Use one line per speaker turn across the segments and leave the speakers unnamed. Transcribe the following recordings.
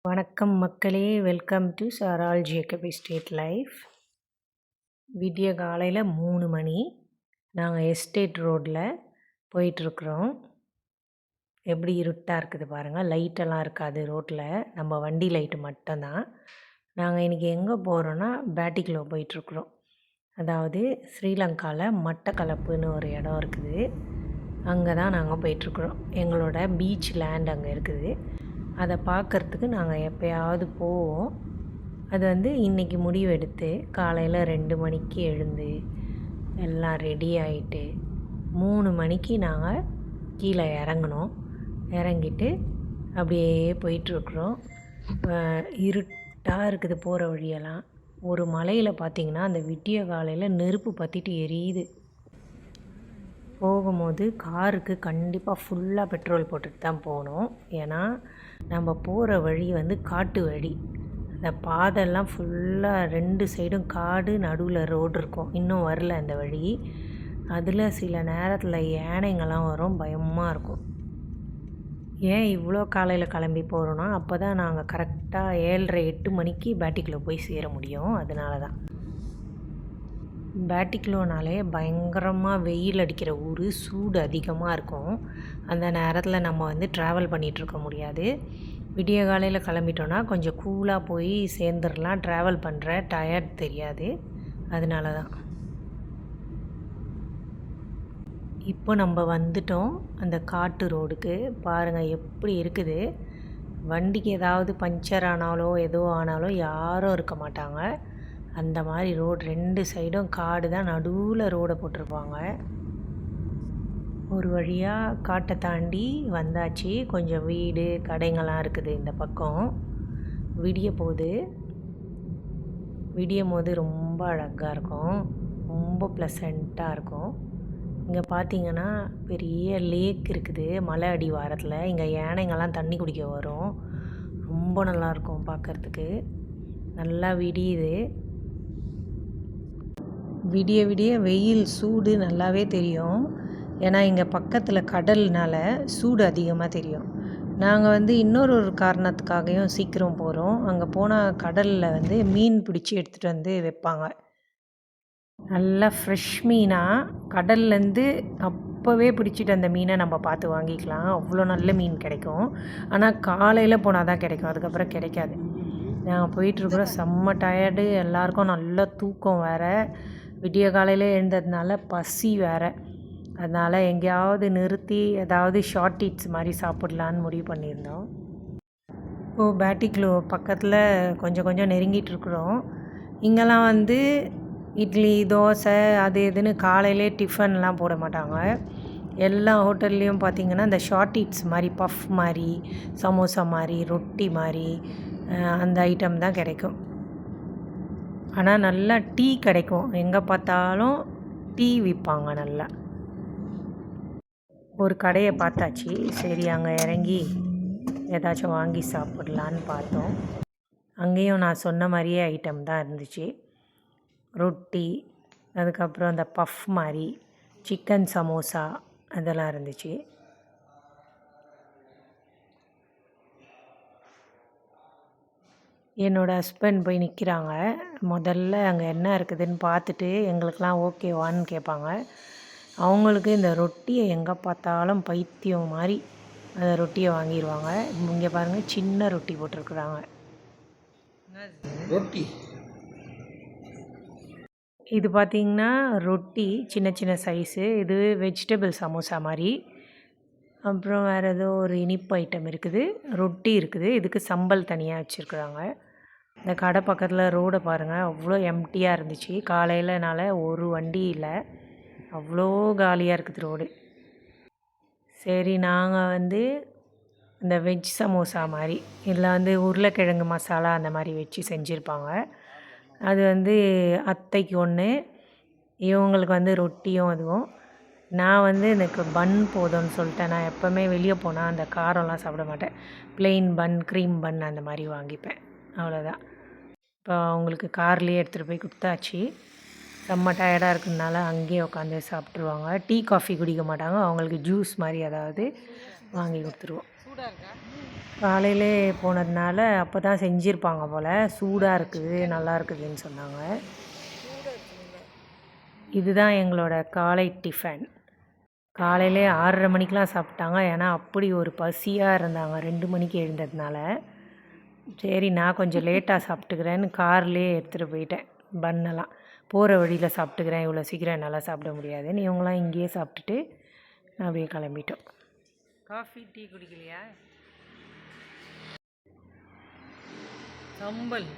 வணக்கம் மக்களே, welcome to சாரால் ஜேக்கப் எஸ்டேட் லைஃப். விடிய காலையில் 3 மணி. நாங்கள் எஸ்டேட் ரோட்டில் போயிட்டுருக்குறோம். எப்படி இருட்டாக இருக்குது பாருங்கள். லைட்டெல்லாம் இருக்காது ரோட்டில், நம்ம வண்டி லைட்டு மட்டும்தான். நாங்கள் இன்றைக்கி எங்கே போகிறோன்னா பேட்டிக்குள்ளே போயிட்டுருக்குறோம். அதாவது ஸ்ரீலங்காவில் மட்டக்களப்புன்னு ஒரு இடம் இருக்குது. அங்கே தான் நாங்கள் போயிட்டுருக்குறோம். எங்களோட பீச் லேண்ட் அங்கே இருக்குது. அதை பார்க்குறதுக்கு நாங்கள் எப்போயாவது போவோம். அது இன்றைக்கி முடிவு எடுத்து காலையில் 2 மணிக்கு எழுந்து எல்லாம் ரெடி ஆகிட்டு 3 மணிக்கு நாங்கள் கீழே இறங்கினோம். இறங்கிட்டு அப்படியே போயிட்டுருக்குறோம். இருட்டாக இருக்குது போகிற வழியெல்லாம். ஒரு மலையில் பார்த்திங்கன்னா அந்த விடிய காலையில் நெருப்பு பற்றிட்டு எரியுது. போகும்போது காருக்கு கண்டிப்பாக ஃபுல்லாக பெட்ரோல் போட்டுட்டு தான் போகணும். ஏன்னா நம்ம போகிற வழி காட்டு வழி. அந்த பாதைலாம் ஃபுல்லாக 2 சைடும் காடு, நடுவில் ரோடு இருக்கும். இன்னும் வரல அந்த வழி. அதில் சில நேரத்தில் யானைங்கள்லாம் வரும், பயமாக இருக்கும். ஏன் இவ்வளோ காலையில் கிளம்பி போகிறோன்னா அப்போ தான் நாங்கள் கரெக்டாக 7:30 8 மணிக்கு பேட்டிக்குள்ளே போய் சேர முடியும். அதனால தான். பேட்டிக்குலோனாலே பயங்கரமாக வெயில் அடிக்கிற ஊர், சூடு அதிகமாக இருக்கும். அந்த நேரத்தில் நம்ம ட்ராவல் பண்ணிகிட்ருக்க முடியாது. விடிய காலையில் கிளம்பிட்டோன்னா கொஞ்சம் கூலாக போய் சேர்ந்துடலாம். ட்ராவல் பண்ணுற டயர்ட் தெரியாது. அதனால தான். இப்போ நம்ம வந்துட்டோம் அந்த காட்டு ரோடுக்கு. பாருங்கள் எப்படி இருக்குது. வண்டிக்கு ஏதாவது பஞ்சர் ஆனாலோ எதோ ஆனாலும் யாரும் இருக்க மாட்டாங்க. அந்த மாதிரி ரோடு 2 சைடும் காடு தான், நடுவில் ரோடை போட்டிருப்பாங்க. ஒரு வழியாக காட்டை தாண்டி வந்தாச்சு. கொஞ்சம் வீடு கடைங்கள்லாம் இருக்குது இந்த பக்கம். விடியும் போது ரொம்ப அழகாக இருக்கும். ரொம்ப ப்ளசண்ட்டாக இருக்கும். இங்கே பார்த்திங்கன்னா பெரிய லேக் இருக்குது மலை அடிவாரத்தில். இங்கே யானைங்கள்லாம் தண்ணி குடிக்க வரும். ரொம்ப நல்லாயிருக்கும் பார்க்குறதுக்கு. நல்லா விடியுது. விடிய விடிய வெயில் சூடு நல்லாவே தெரியும். ஏன்னா இங்கே பக்கத்தில் கடல்னால சூடு அதிகமாக தெரியும். நாங்கள் இன்னொரு காரணத்துக்காகவும் சீக்கிரம் போகிறோம். அங்கே போனால் கடலில் மீன் பிடிச்சி எடுத்துகிட்டு வைப்பாங்க. நல்லா ஃப்ரெஷ் மீனாக கடல்லேருந்து அப்போவே பிடிச்சிட்டு அந்த மீனை நம்ம பார்த்து வாங்கிக்கலாம். அவ்வளோ நல்ல மீன் கிடைக்கும். ஆனால் காலையில் போனால் தான் கிடைக்கும், அதுக்கப்புறம் கிடைக்காது. நாங்கள் போயிட்டுருக்குறோம். செம்ம டயர்டு. எல்லாருக்கும் நல்ல தூக்கம் வேறு. விடிய காலையில் எழுந்ததுனால பசி வேறு. அதனால் எங்கேயாவது நிறுத்தி ஏதாவது ஷார்ட் ஈட்ஸ் மாதிரி சாப்பிட்லான்னு முடிவு பண்ணியிருந்தோம். இப்போது பேட்டிக்குலோ பக்கத்தில் கொஞ்சம் நெருங்கிட்டுருக்குறோம். இங்கெல்லாம் இட்லி தோசை அது இதுன்னு காலையிலே டிஃபன்லாம் போட மாட்டாங்க. எல்லா ஹோட்டல்லையும் பார்த்திங்கன்னா இந்த ஷார்ட் ஈட்ஸ் மாதிரி, பஃப் மாதிரி, சமோசா மாதிரி, ரொட்டி மாதிரி அந்த ஐட்டம் தான் கிடைக்கும். ஆனால் நல்லா டீ கிடைக்கும். எங்கே பார்த்தாலும் டீ விற்பாங்க நல்லா. ஒரு கடையை பார்த்தாச்சு. சரி அங்கே இறங்கி ஏதாச்சும் வாங்கி சாப்பிட்லான்னு பார்த்தோம். அங்கேயும் நான் சொன்ன மாதிரியே ஐட்டம் தான் இருந்துச்சு. ரொட்டி, அதுக்கப்புறம் அந்த பஃப் மாதிரி, சிக்கன் சமோசா அதெல்லாம் இருந்துச்சு. என்னோடய ஹஸ்பண்ட் போய் நிற்கிறாங்க. முதல்ல அங்கே என்ன இருக்குதுன்னு பார்த்துட்டு எங்களுக்கெலாம் ஓகேவான்னு கேட்பாங்க. அவங்களுக்கு இந்த ரொட்டியை எங்கே பார்த்தாலும் பைத்தியம் மாதிரி அந்த ரொட்டியை வாங்கிடுவாங்க. இங்கே பாருங்கள், சின்ன ரொட்டி போட்டிருக்குறாங்க. ரொட்டி இது பார்த்திங்கன்னா ரொட்டி சின்ன சின்ன சைஸு. இது வெஜிடபிள் சமோசா மாதிரி. அப்புறம் வேறு ஏதோ ஒரு இனிப்பு ஐட்டம் இருக்குது. ரொட்டி இருக்குது. இதுக்கு சம்பல் தனியாக வச்சுருக்குறாங்க. இந்த கடை பக்கத்தில் ரோடை பாருங்கள், அவ்வளோ எம்டியாக இருந்துச்சு. காலையிலனால ஒரு வண்டி இல்லை, அவ்வளோ காலியாக இருக்குது ரோடு. சரி நாங்கள் இந்த வெஜ் சமோசா மாதிரி இல்லை உருளைக்கிழங்கு மசாலா அந்த மாதிரி வச்சு செஞ்சுருப்பாங்க. அது அத்தைக்கு ஒன்று, இவங்களுக்கு ரொட்டியும் அதுவும். நான் எனக்கு பன் போதும்னு சொல்லிட்டேன். நான் எப்போவுமே வெளியே போனால் அந்த காரம்லாம் சாப்பிட மாட்டேன். ப்ளெயின் பன், க்ரீம் பன் அந்த மாதிரி வாங்கிப்பேன், அவ்வளோதான். இப்போ அவங்களுக்கு கார்லேயே எடுத்துகிட்டு போய் கொடுத்தாச்சு. செம்ம டயர்டாக இருக்கிறதுனால அங்கேயே உட்காந்து சாப்பிட்ருவாங்க. டீ காஃபி குடிக்க மாட்டாங்க. அவங்களுக்கு ஜூஸ் மாதிரி ஏதாவது வாங்கி கொடுத்துருவோம். காலையிலே போனதுனால அப்போ தான் செஞ்சுருப்பாங்க போல். சூடாக இருக்குது, நல்லா இருக்குதுன்னு சொன்னாங்க. இதுதான் எங்களோட காலை டிஃபன். காலையிலே 6:30 மணிக்கெலாம் சாப்பிட்டாங்க. ஏன்னா அப்படி ஒரு பசியாக இருந்தாங்க 2 மணிக்கு எழுந்ததுனால. சரி நான் கொஞ்சம் லேட்டாக சாப்பிட்டுக்கிறேன்னு கார்லேயே எடுத்துகிட்டு போயிட்டேன். பன்னெல்லாம் போகிற வழியில் சாப்பிட்டுக்கிறேன், இவ்வளோ சீக்கிரம் என்னால் சாப்பிட முடியாதுன்னு. இவங்களாம் இங்கேயே சாப்பிட்டுட்டு அப்படியே கிளம்பிட்டோம். Coffee tea குடிக்கலையா? சம்பல்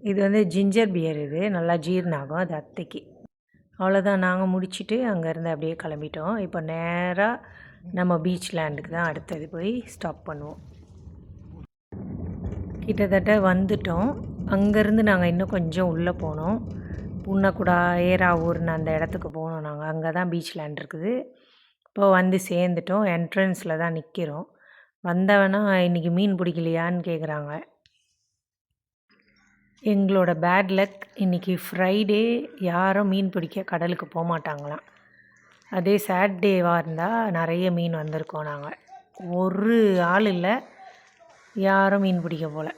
இது வந்து ஜிஞ்சர் பியர். இது நல்லா ஜீர்ணாகும், அது அத்தைக்கு. அவ்வளோதான், நாங்கள் முடிச்சுட்டு அங்கேருந்து அப்படியே கிளம்பிட்டோம். இப்போ நேராக நம்ம பீச் லேண்டுக்கு தான் அடுத்தது போய் ஸ்டாப் பண்ணுவோம். கிட்டத்தட்ட வந்துட்டோம். அங்கேருந்து நாங்கள் இன்னும் கொஞ்சம் உள்ளே போனோம். புன்னக்குடா ஏராவூர்னு அந்த இடத்துக்கு போனோம் நாங்கள். அங்கே தான் பீச் லேண்ட் இருக்குது. இப்போ வந்து சேர்ந்துட்டோம். என்ட்ரன்ஸில் தான் நிற்கிறோம். வந்தவனா இன்றைக்கி மீன் பிடிக்கலையான்னு கேட்குறாங்க. எங்களோட பேட் லக், இன்றைக்கி ஃப்ரைடே, யாரும் மீன் பிடிக்க கடலுக்கு போக மாட்டாங்களாம். அதே சாட்டர்டேவாக இருந்தால் நிறைய மீன் வந்திருக்கோம். நாங்கள் ஒரு ஆள் இல்லை, யாரும் மீன் பிடிக்க போகல.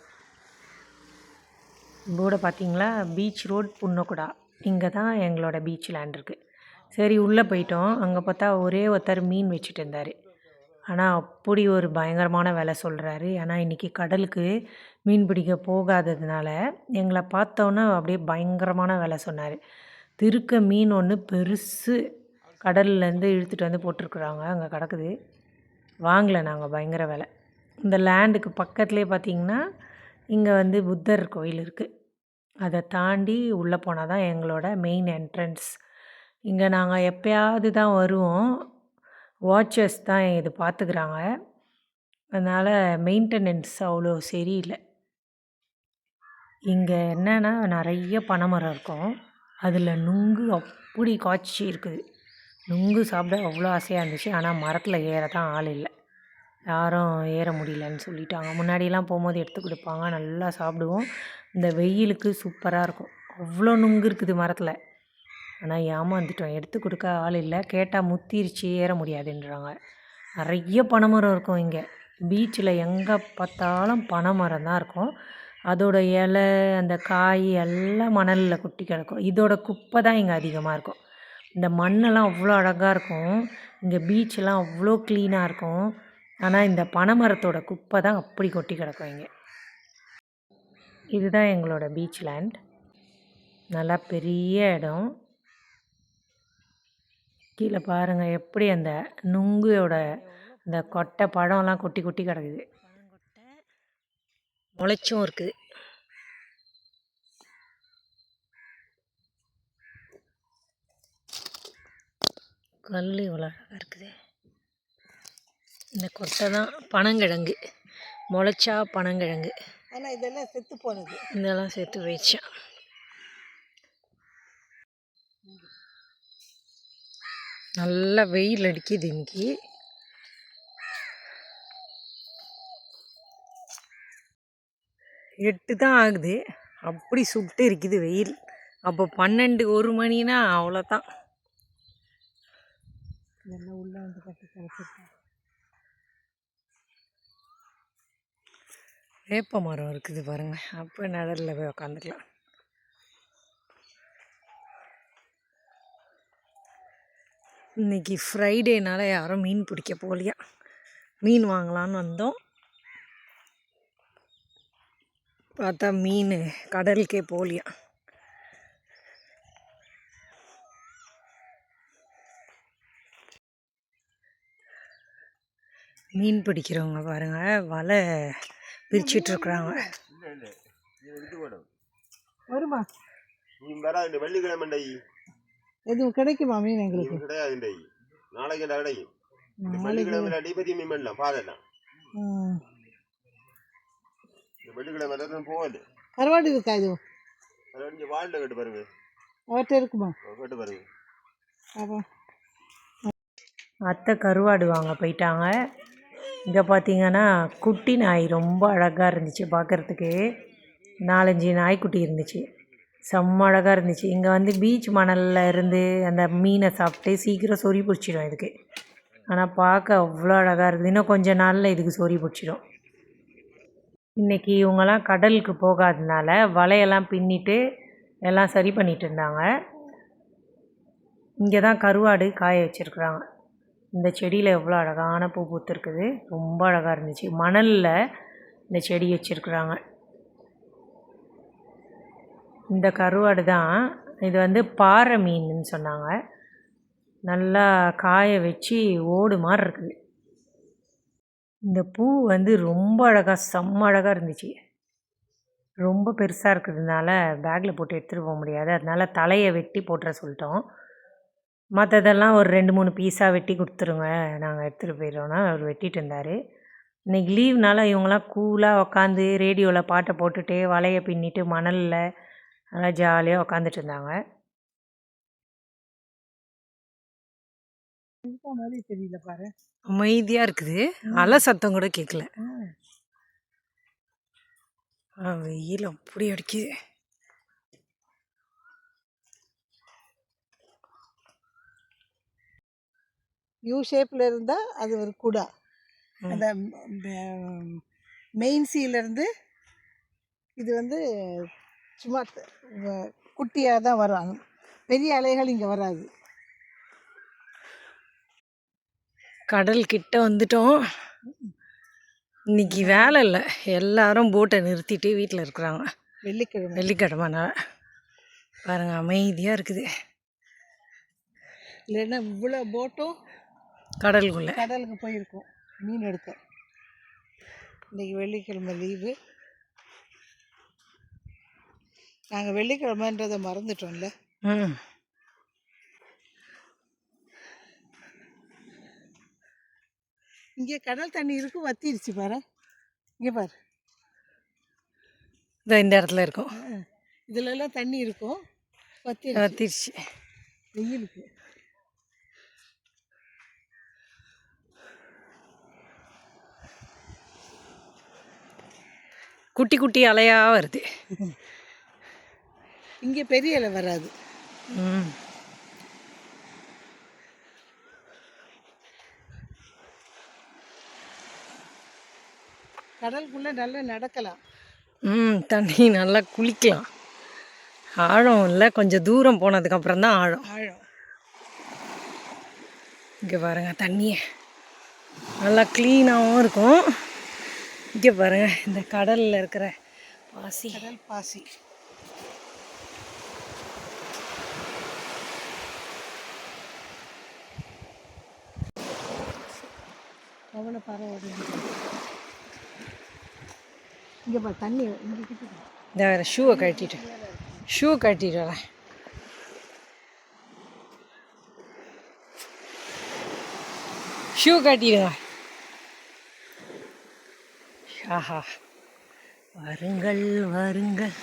போர்டை பார்த்தீங்களா? Beach road Punnakuda. இங்கே தான் எங்களோட பீச் லேண்ட் இருக்குது. சரி உள்ளே போயிட்டோம். அங்கே பார்த்தா ஒரே ஒருத்தர் மீன் வச்சுட்டு இருந்தார். ஆனால் அப்படி ஒரு பயங்கரமான விலை சொல்கிறாரு. ஏன்னா இன்றைக்கி கடலுக்கு மீன் பிடிக்க போகாததுனால எங்களை பார்த்தோன்னே அப்படியே பயங்கரமான விலை சொன்னார். திருக்க மீன் ஒன்று பெருசு கடல்லேருந்து இழுத்துட்டு வந்து போட்டிருக்குறாங்க, அங்கே கிடக்குது. வாங்கலை நாங்கள், பயங்கர விலை. இந்த லேண்டுக்கு பக்கத்துலேயே பார்த்திங்கன்னா இங்கே வந்து புத்தர் கோயில் இருக்குது. அதை தாண்டி உள்ளே போனால் தான் எங்களோட மெயின் என்ட்ரன்ஸ். இங்கே நாங்கள் எப்போயாவது தான் வருவோம். வாட்சர்ஸ் தான் இது பார்த்துக்கிறாங்க. அதனால் மெயின்டெனன்ஸ் அவ்வளோ சரியில்லை. இங்கே என்னென்னா நிறைய பனைமரம் இருக்கும். அதில் நுங்கு அப்படி காய்ச்சி இருக்குது. நுங்கு சாப்பிட அவ்வளோ ஆசையாக இருந்துச்சு. ஆனால் மரத்தில் ஏற தான் ஆள் இல்லை, யாரும் ஏற முடியலன்னு சொல்லிட்டாங்க. முன்னாடியெல்லாம் போகும்போது எடுத்து கொடுப்பாங்க, நல்லா சாப்பிடுவோம். இந்த வெயிலுக்கு சூப்பராக இருக்கும். அவ்வளோ நுங்கு இருக்குது மரத்தில். ஆனால் ஏமாந்துட்டோம், எடுத்து கொடுக்க ஆள் இல்லை. கேட்டால் முத்திருச்சு, ஏற முடியாதுன்றாங்க. நிறைய பனைமரம் இருக்கும் இங்கே. பீச்சில் எங்கே பார்த்தாலும் பனைமரம் தான் இருக்கும். அதோட இலை, அந்த காய் எல்லாம் மணலில் கொட்டி கிடக்கும். இதோட குப்பை தான் இங்கே அதிகமாக இருக்கும். இந்த மண்ணெல்லாம் அவ்வளோ அழகாக இருக்கும். இங்கே பீச்செலாம் அவ்வளோ க்ளீனாக இருக்கும். ஆனால் இந்த பனைமரத்தோட குப்பை தான் அப்படி கொட்டி கிடக்கும் இங்கே. இதுதான் எங்களோட பீச் லேண்ட். நல்லா பெரிய இடம். கீழே பாருங்கள் எப்படி அந்த நுங்கோட அந்த கொட்டை பழம்லாம் கொட்டி கொட்டி கிடக்குது. முளைச்சும் இருக்குது. கல் இவ்வளோ அழகாக இருக்குது. இந்த கொட்டை தான் பனங்கிழங்கு. முளைச்சா பனங்கிழங்கு. ஆனால் இதெல்லாம் செத்து போனது. இதெல்லாம் செத்து போயிடுச்சா. நல்லா வெயில் அடிக்குது இன்னைக்கு. எட்டு தான் ஆகுது, அப்படி சுட்டு இருக்குது வெயில். அப்போ 12-1 மணினா அவ்வளோதான். இதெல்லாம் உள்ளே வந்து கட்டி கிடச்சிருக்கேன். வேப்ப மரம் இருக்குது பாருங்கள், அப்போ நிழலில் போய் உக்காந்துக்கலாம். இன்றைக்கி ஃப்ரைடேனால யாரும் மீன் பிடிக்க போகலையா. மீன் வாங்கலான்னு வந்தோம், பார்த்தா மீன் கடலுக்கே போகலையா. மீன் பிடிக்கிறவங்க பாருங்கள், வலை பிரிச்சுட்ருக்குறாங்க. வருமா
வெள்ளிக்கிழமை
எதுவும் கிடைக்குமா மீன்? எங்களுக்கு
கிடையாது, நாளைக்கு கிடைக்கும். வெள்ளிக்கிழமை அடிப்பதி மீன் பண்ணலாம், பாதலாம். வெள்ளிக்கிழமை போகல.
கருவாடு இருக்கா? இது
வாழ்ல கேட்டு பாருங்க,
அவர்கிட்ட இருக்குமா?
கேட்டு பாருங்க.
அத்தை கருவாடு வாங்க போயிட்டாங்க. இங்கே பார்த்தீங்கன்னா குட்டி நாய் ரொம்ப அழகாக இருந்துச்சு பார்க்குறதுக்கு. 4-5 நாய்க்குட்டி இருந்துச்சு. செம்ம அழகாக இருந்துச்சு. இங்கே வந்து பீச் மணலில் இருந்து அந்த மீனை சாப்பிட்டு சீக்கிரம் சொறி பிடிச்சிடும் இதுக்கு. ஆனால் பார்க்க அவ்வளோ அழகாக இருக்குது. இன்னும் கொஞ்சம் நாளில் இதுக்கு சொறி பிடிச்சிடும். இன்றைக்கி இவங்கெல்லாம் கடலுக்கு போகாததுனால வலையெல்லாம் பின்னிட்டு எல்லாம் சரி பண்ணிகிட்டு இருந்தாங்க. இங்கே தான் கருவாடு காய வச்சுருக்குறாங்க. இந்த செடியில் எவ்வளோ அழகான பூ பூத்துருக்குது. ரொம்ப அழகாக இருந்துச்சு. மணலில் இந்த செடி வச்சுருக்குறாங்க. இந்த கருவாடு தான். இது வந்து பாறை மீனுன்னு சொன்னாங்க. நல்லா காய வச்சு ஓடு மாதிரி இருக்குது. இந்த பூ வந்து ரொம்ப அழகாக செம்ம அழகாக இருந்துச்சு. ரொம்ப பெருசாக இருக்கிறதுனால பேக்கில் போட்டு எடுத்துகிட்டு போக முடியாது. அதனால தலையை வெட்டி போட்டுற சொல்லிட்டோம். மற்றதெல்லாம் ஒரு 2-3 பீஸாக வெட்டி கொடுத்துருங்க, நாங்கள் எடுத்துகிட்டு போயிடுறோன்னா அவர் வெட்டிட்டு இருந்தார். இன்றைக்கி லீவ்னால இவங்களாம் கூலாக உக்காந்து ரேடியோவில் பாட்டை போட்டுட்டு வலையை பின்னிட்டு மணலில் நல்லா ஜாலியாக உக்காந்துட்டு இருந்தாங்க.
மாதிரி தெரியல பாரு.
அமைதியாக இருக்குது. அலை சத்தம் கூட கேட்கல. வெயில் அப்படி அடிக்குது.
யூ ஷேப்பில் இருந்தால் அது ஒரு குடா. அந்த மெயின் சீலேருந்து இது வந்து சும்மா குட்டியாக தான் வரும். பெரிய அலைகள் இங்கே வராது.
கடல் கிட்ட வந்துட்டோம். இன்னைக்கு வேலை இல்லை, எல்லாரும் போட்டை நிறுத்திட்டு வீட்டில் இருக்கிறாங்க. வெள்ளிக்கிழமைனால பாருங்கள் அமைதியாக இருக்குது.
இல்லைன்னா இவ்வளோ போட்டும் கடலுக்கு போயிருக்கோம் மீன் எடுக்க. இன்றைக்கி வெள்ளிக்கிழமை லீவு. நாங்கள் வெள்ளிக்கிழமைன்றதை மறந்துட்டோம்ல. இங்கே கடல் தண்ணி இருக்கும், வத்திருச்சு பாரு. இங்கே பாரு,
இந்த இடத்துல இருக்கும்.
இதுலலாம் தண்ணி இருக்கும்,
வத்திருச்சு
வெயிலுக்கு.
குட்டி குட்டி அலையாக வருது.
இங்கே பெரிய அலை வராது. கடலுக்குள்ளே நல்லா நடக்கலாம்.
தண்ணி நல்லா குளிக்கலாம். ஆழம் இல்லை, கொஞ்சம் தூரம் போனதுக்கப்புறம் தான் ஆழம். இங்கே பாருங்கள், தண்ணியை நல்லா க்ளீனாகவும் இருக்கும். இங்கே பாருங்கள், இந்த கடலில் இருக்கிற பாசி,
கடல் பாசி. அவ்வளோ பரவாயில்ல. இங்கே பாரு தண்ணி
இந்த வேறு ஷூவை கட்டிட்டு வரேன். ஷூ கட்டிடுங்க. ஆஹா, வருங்கள் வருங்கள்.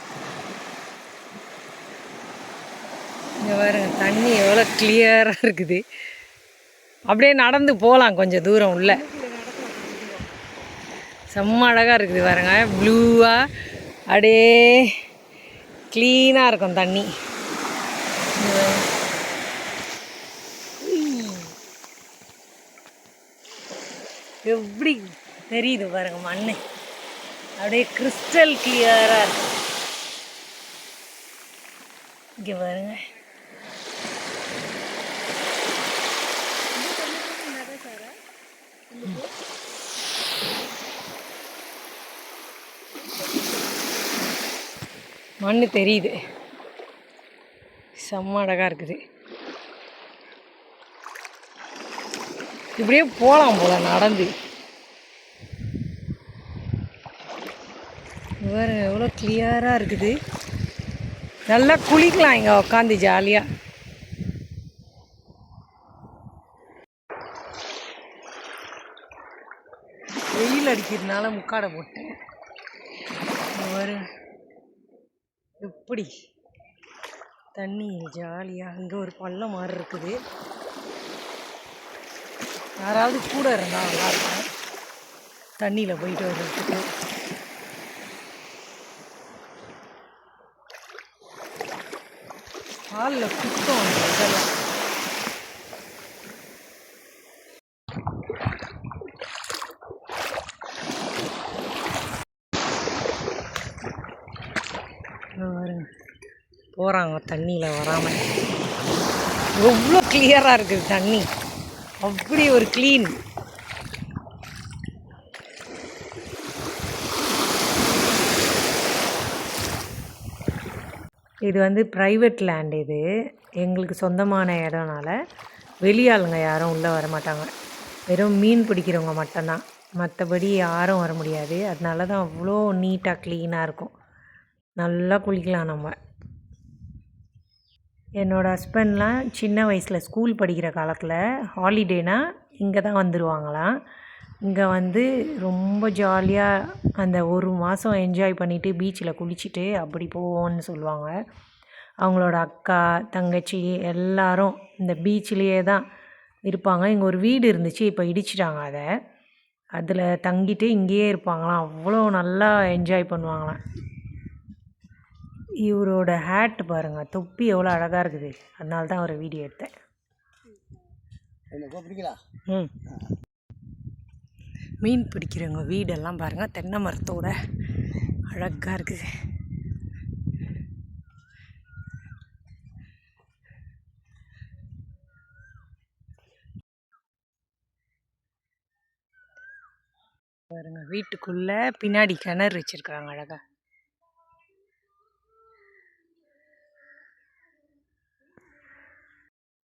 இங்கே பாருங்க, தண்ணி எவ்வளோ கிளியராக இருக்குது. அப்படியே நடந்து போகலாம் கொஞ்சம் தூரம் உள்ள. செம்ம அழகாக இருக்குது பாருங்க. ப்ளூவாக அப்படியே க்ளீனாக இருக்கும் தண்ணி. எப்படி தெரியுது பாருங்க, மண் அப்படியே கிறிஸ்டல் கிளியராக இருக்கு. இங்கே பாருங்க, மண் தெரியுது. செம்ம அழகாக இருக்குது. இப்படியே போகலாம் போல நடந்து. வேறு எவ்வளோ கிளியராக இருக்குது. நல்லா குளிக்கலாம் இங்கே உக்காந்து ஜாலியாக. வெயில் அடிக்கிறதுனால முக்காடை போட்டேன். வேறு எப்படி தண்ணி ஜாலியாக. இங்கே ஒரு பள்ளம் மாதிரி இருக்குது. யாராவது கூட இருந்தால் நல்லாயிருக்கும் தண்ணியில் போயிட்டு வர்றதுக்கு. காலில் குத்தம் அந்த இதெல்லாம். போகிறாங்க தண்ணியில் வராமல். எவ்வளோ கிளியராக இருக்குது தண்ணி, அப்படி ஒரு க்ளீன். இது வந்து ப்ரைவேட் லேண்ட். இது எங்களுக்கு சொந்தமான இடம்னால வெளியாளுங்க யாரும் உள்ளே வர மாட்டாங்க. வெறும் மீன் பிடிக்கிறவங்க மட்டும்தான், மற்றபடி யாரும் வர முடியாது. அதனால தான் அவ்வளோ நீட்டாக க்ளீனாக இருக்கும். நல்லா குளிக்கலாம் நம்ம. என்னோடய ஹஸ்பண்ட்லாம் சின்ன வயசில் ஸ்கூல் படிக்கிற காலத்தில் ஹாலிடேனா இங்கே தான் வந்துடுவாங்களாம். இங்கே வந்து ரொம்ப ஜாலியாக அந்த ஒரு மாதம் என்ஜாய் பண்ணிவிட்டு பீச்சில் குளிச்சுட்டு அப்படி போவோன்னு சொல்லுவாங்க. அவங்களோட அக்கா தங்கச்சி எல்லாரும் இந்த பீச்சிலேயே தான் இருப்பாங்க. இங்கே ஒரு வீடு இருந்துச்சு, இப்போ இடிச்சிட்டாங்க அதை. அதில் தங்கிட்டு இங்கேயே இருப்பாங்களாம். அவ்வளோ நல்லா என்ஜாய் பண்ணுவாங்களாம். இவரோட ஹேட் பாருங்கள், தொப்பி எவ்வளோ அழகாக இருக்குது. அதனால தான் ஒரு வீடியோ எடுத்தேன். மீன் பிடிக்கிறவங்க வீடெல்லாம் பாருங்கள், தென்னை மரத்தோட அழகாக இருக்குது. பாருங்கள், வீட்டுக்குள்ளே பின்னாடி கிணறு வச்சுருக்காங்க அழகாக.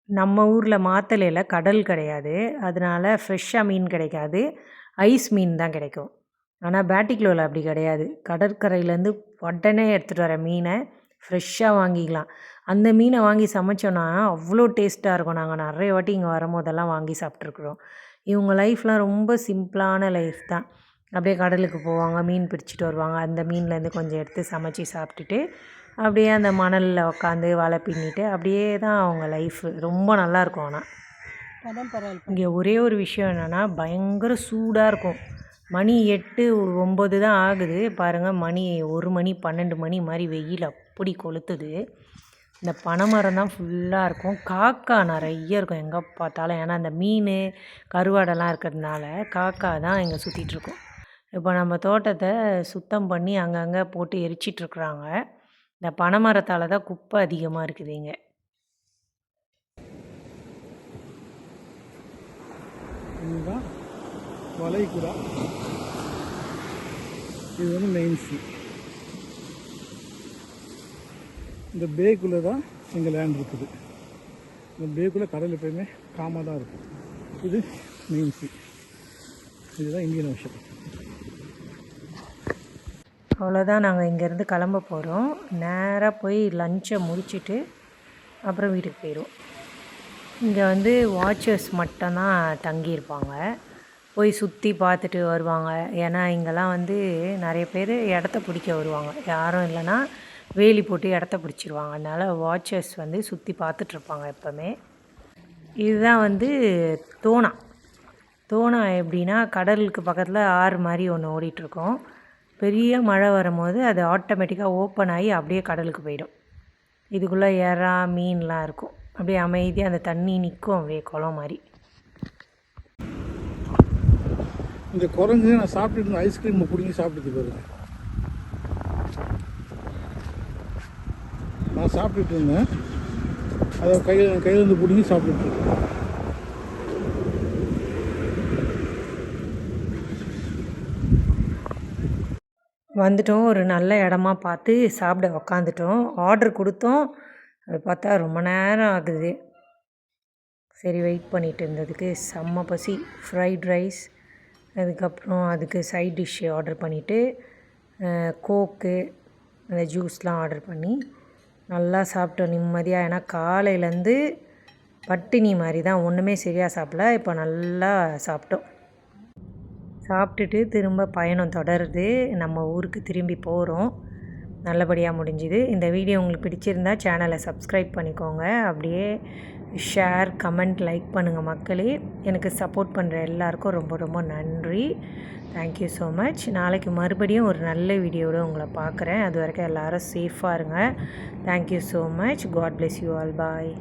நம்ம ஊரில் மாத்தலையில் கடல் கிடையாது, அதனால் ஃப்ரெஷ்ஷாக மீன் கிடைக்காது, ஐஸ் மீன் தான் கிடைக்கும். ஆனால் பேட்டிக்லோவில் அப்படி கிடையாது. கடற்கரையிலேருந்து உடனே எடுத்துகிட்டு வர மீனை ஃப்ரெஷ்ஷாக வாங்கிக்கலாம். அந்த மீனை வாங்கி சமைச்சோன்னா அவ்வளோ டேஸ்ட்டாக இருக்கும். நாங்கள் நிறைய வாட்டி இங்கே வரும்போதெல்லாம் வாங்கி சாப்பிட்ருக்குறோம். இவங்க லைஃப்லாம் ரொம்ப சிம்பிளான லைஃப் தான். அப்படியே கடலுக்கு போவாங்க, மீன் பிடிச்சிட்டு வருவாங்க, அந்த மீன்லேருந்து கொஞ்சம் எடுத்து சமைச்சி சாப்பிட்டுட்டு அப்படியே அந்த மணலில் உட்காந்து வலை பின்னிட்டு அப்படியே தான் அவங்க லைஃபு. ரொம்ப நல்லாயிருக்கும். ஆனால் இங்கே ஒரே ஒரு விஷயம் என்னென்னா, பயங்கர சூடாக இருக்கும். மணி 8 9 தான் ஆகுது பாருங்கள். மணி 1 மணி 12 மணி மாதிரி வெயில் அப்படி கொளுத்துது. இந்த பனைமரம் தான் ஃபுல்லாக இருக்கும். காக்கா நிறைய இருக்கும் எங்கே பார்த்தாலும். ஏன்னா அந்த மீன் கருவாடெல்லாம் இருக்கிறதுனால காக்கா தான் இங்கே சுற்றிட்டுருக்கும். இப்போ நம்ம தோட்டத்தை சுத்தம் பண்ணி அங்கங்கே போட்டு எரிச்சிட்ருக்குறாங்க. இந்த பனைமரத்தால் தான் குப்பை அதிகமாக இருக்குது இங்கே.
இதுதான் வளைகுடா. இது வந்து மெயின் சி. இந்த பேக்குள்ளே தான் எங்கள் லேண்ட் இருக்குது. இந்த பேக்குள்ளே கடல் எப்பயுமே காமாக தான் இருக்கும். இது மெயின் சி. இதுதான் இந்தியன் ஓஷன்.
அவ்வளோதான், நாங்கள் இங்கேருந்து கிளம்ப போகிறோம். நேராக போய் லஞ்சை முடிச்சுட்டு அப்புறம் வீட்டுக்கு போயிடுவோம். இங்கே வந்து வாட்சர்ஸ் மட்டும்தான் தங்கியிருப்பாங்க. போய் சுற்றி பார்த்துட்டு வருவாங்க. ஏன்னா இங்கெல்லாம் வந்து நிறைய பேர் இடத்த பிடிக்க வருவாங்க. யாரும் இல்லைன்னா வேலி போட்டு இடத்த பிடிச்சிருவாங்க. அதனால் வாட்சர்ஸ் வந்து சுற்றி பார்த்துட்ருப்பாங்க எப்போவுமே. இதுதான் வந்து தோணா. தோணா எப்படின்னா, கடலுக்கு பக்கத்தில் ஆறு மாதிரி ஒன்று ஓடிட்டுருக்கோம். பெரிய மழை வரும்போது அது ஆட்டோமேட்டிக்காக ஓப்பன் ஆகி அப்படியே கடலுக்கு போயிடும். இதுக்குள்ளே எறா மீன்லாம் இருக்கும். அப்படியே அமைதியாக அந்த தண்ணி நிற்கும், அப்படியே குளம் மாதிரி.
இந்த குரங்கு நான் சாப்பிட்டுட்டு ஐஸ்கிரீம் பிடிங்கி சாப்பிட்டுட்டு பாருங்க. நான் சாப்பிட்டுட்டு இருந்தேன், அதை கையிலேருந்து பிடிங்கி சாப்பிட்டுட்டு இருக்கேன்.
வந்துட்டோம், ஒரு நல்ல இடமா பார்த்து சாப்பிட உக்காந்துட்டோம். ஆர்டர் கொடுத்தோம், அது பார்த்தா ரொம்ப நேரம் ஆகுது. சரி, வெயிட் பண்ணிகிட்டு இருந்ததுக்கு செம்ம பசி. ஃப்ரைட் ரைஸ், அதுக்கப்புறம் அதுக்கு சைட் டிஷ்ஷு ஆர்டர் பண்ணிவிட்டு கோக்கு அந்த ஜூஸ்லாம் ஆர்டர் பண்ணி நல்லா சாப்பிட்டோம் நிம்மதியாக. ஏன்னா காலையிலேருந்து பட்டினி மாதிரி தான், ஒன்றுமே சரியாக சாப்பிடல. இப்போ நல்லா சாப்பிட்டோம். சாப்பிட்டுட்டு திரும்ப பயணம் தொடருது. நம்ம ஊருக்கு திரும்பி போகிறோம். நல்லபடியாக முடிஞ்சுது. இந்த வீடியோ உங்களுக்கு பிடிச்சிருந்தா சேனலை சப்ஸ்கிரைப் பண்ணிக்கோங்க. அப்படியே ஷேர், கமெண்ட், லைக் பண்ணுங்கள் மக்களே. எனக்கு சப்போர்ட் பண்ணுற எல்லாருக்கும் ரொம்ப ரொம்ப நன்றி. Thank you so much. நாளைக்கு மறுபடியும் ஒரு நல்ல வீடியோவோட உங்களை பார்க்குறேன். அது வரைக்கும் எல்லோரும் சேஃபாக இருங்க. Thank you so much. God bless you all. Bye.